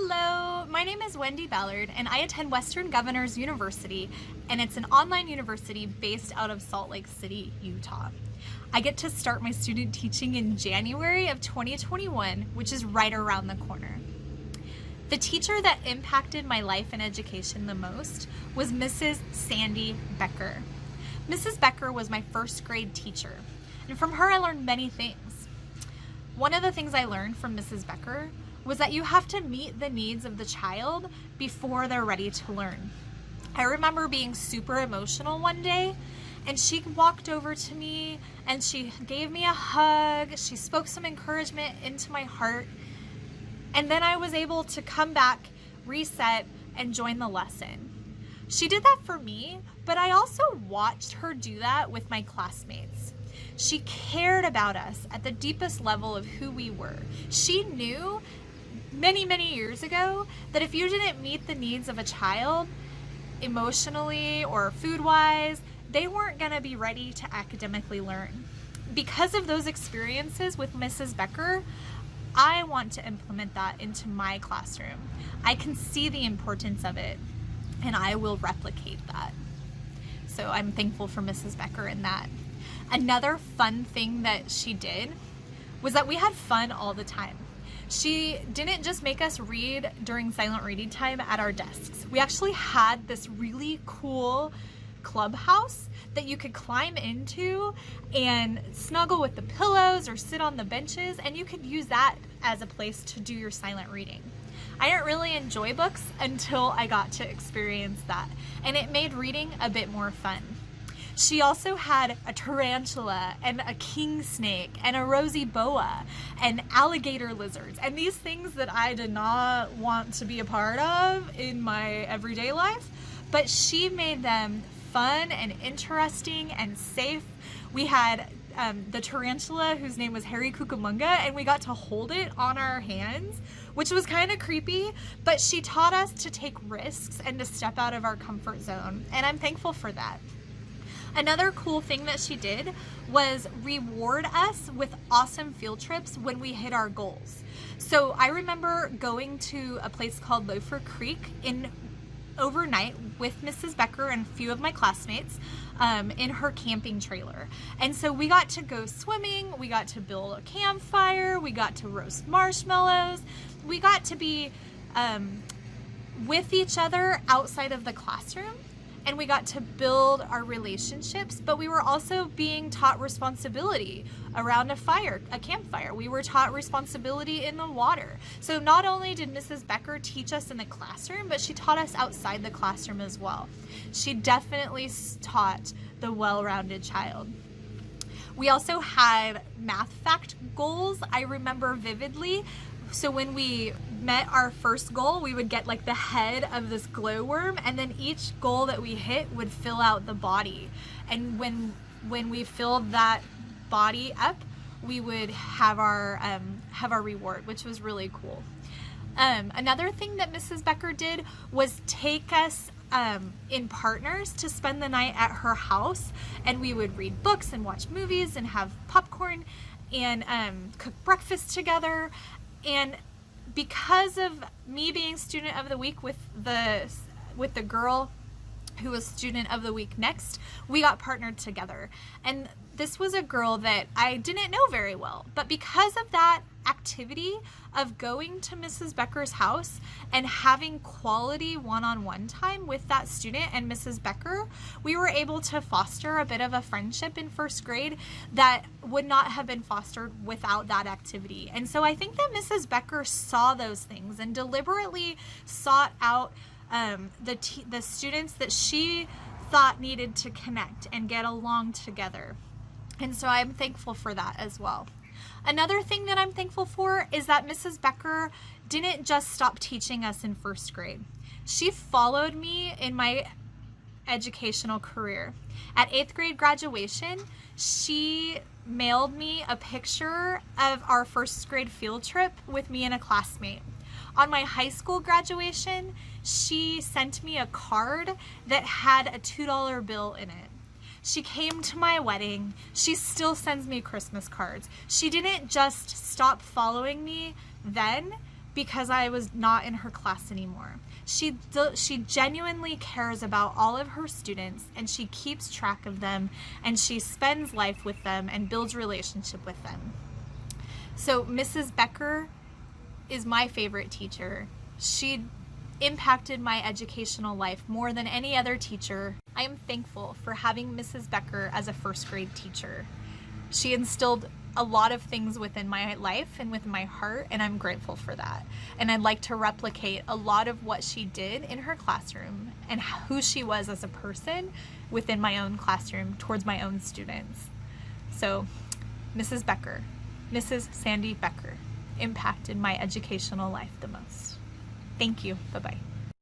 Hello, my name is Wendy Ballard and I attend Western Governors University, and it's an online university based out of Salt Lake City, Utah. I get to start my student teaching in January of 2021, which is right around the corner. The teacher that impacted my life and education the most was Mrs. Sandy Becker. Mrs. Becker was my first grade teacher, and from her I learned many things. One of the things I learned from Mrs. Becker was that you have to meet the needs of the child before they're ready to learn. I remember being super emotional one day, and she walked over to me and she gave me a hug. She spoke some encouragement into my heart, and then I was able to come back, reset, and join the lesson. She did that for me, but I also watched her do that with my classmates. She cared about us at the deepest level of who we were. She knew many years ago that if you didn't meet the needs of a child emotionally or food-wise, they weren't going to be ready to academically learn. Because of those experiences with Mrs. Becker, I want to implement that into my classroom. I can see the importance of it, and I will replicate that. So I'm thankful for Mrs. Becker in that. Another fun thing that she did was that we had fun all the time. She didn't just make us read during silent reading time at our desks. We actually had this really cool clubhouse that you could climb into and snuggle with the pillows or sit on the benches, and you could use that as a place to do your silent reading. I didn't really enjoy books until I got to experience that, and it made reading a bit more fun. She also had a tarantula and a king snake and a rosy boa and alligator lizards, and these things that I did not want to be a part of in my everyday life, but she made them fun and interesting and safe. We had the tarantula, whose name was Harry Cucamonga, and we got to hold it on our hands, which was kind of creepy, but she taught us to take risks and to step out of our comfort zone, and I'm thankful for that. Another cool thing that she did was reward us with awesome field trips when we hit our goals. So I remember going to a place called Loafer Creek overnight with Mrs. Becker and a few of my classmates in her camping trailer. And so we got to go swimming, we got to build a campfire, we got to roast marshmallows, we got to be with each other outside of the classroom, and we got to build our relationships, but we were also being taught responsibility around a campfire. We were taught responsibility in the water. So not only did Mrs. Becker teach us in the classroom, but she taught us outside the classroom as well. She definitely taught the well-rounded child. We also had math fact goals, I remember vividly. So when we met our first goal, we would get like the head of this glowworm, and then each goal that we hit would fill out the body. And when we filled that body up, we would have our reward, which was really cool. Another thing that Mrs. Becker did was take us in partners to spend the night at her house, and we would read books and watch movies and have popcorn and cook breakfast together. And because of me being student of the week with the girl who was student of the week next, we got partnered together. And this was a girl that I didn't know very well, but because of that activity of going to Mrs. Becker's house and having quality one-on-one time with that student and Mrs. Becker, we were able to foster a bit of a friendship in first grade that would not have been fostered without that activity. And so I think that Mrs. Becker saw those things and deliberately sought out the students that she thought needed to connect and get along together. And so I'm thankful for that as well. Another thing that I'm thankful for is that Mrs. Becker didn't just stop teaching us in first grade. She followed me in my educational career. At 8th grade graduation, she mailed me a picture of our first grade field trip with me and a classmate. On my high school graduation, she sent me a card that had a $2 bill in it. She came to my wedding. She still sends me Christmas cards. She didn't just stop following me then, because I was not in her class anymore. She genuinely cares about all of her students, and she keeps track of them, and she spends life with them and builds relationship with them. So Mrs. Becker is my favorite teacher. She impacted my educational life more than any other teacher. I am thankful for having Mrs. Becker as a first grade teacher. She instilled a lot of things within my life and within my heart, and I'm grateful for that. And I'd like to replicate a lot of what she did in her classroom and who she was as a person within my own classroom towards my own students. So Mrs. Becker, Mrs. Sandy Becker, impacted my educational life the most. Thank you. Bye-bye.